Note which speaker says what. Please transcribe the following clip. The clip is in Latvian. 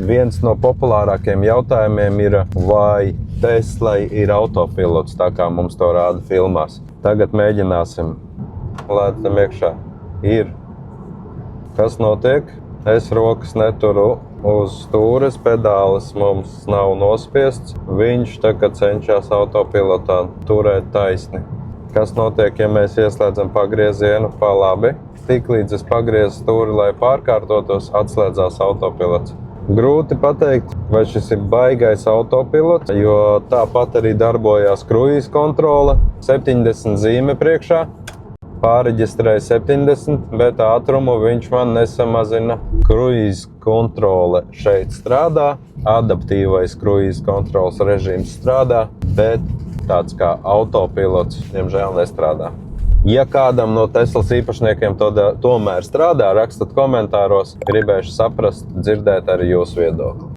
Speaker 1: Viens no populārākajiem jautājumiem ir, vai Teslai ir autopilots, tā kā mums to rāda filmās. Tagad mēģināsim. Lētam iekšā. Ir. Kas notiek? Es rokas neturu uz stūres, pedālis mums nav nospiests. Viņš tagad cenšas autopilotā turēt taisni. Kas notiek, ja mēs ieslēdzam pagriezienu pa labi? Tiklīdz es pagriezu stūri, lai pārkārtotos, atslēdzās autopilots. Grūti pateikt, vai šis ir baigais autopilots, jo tāpat arī darbojās kruīza kontrole. 70 zīme priekšā. Pārreģistrēja 70, bet ātrumu viņš man nesamazina. Kruīza kontrole šeit strādā, adaptīvais kruīza kontroles režīms strādā, bet tāds kā autopilots, diemžēl, nestrādā. Ja kādam no Teslas īpašniekiem tomēr strādā, rakstat komentāros, gribēšu saprast, dzirdēt arī jūsu viedokli.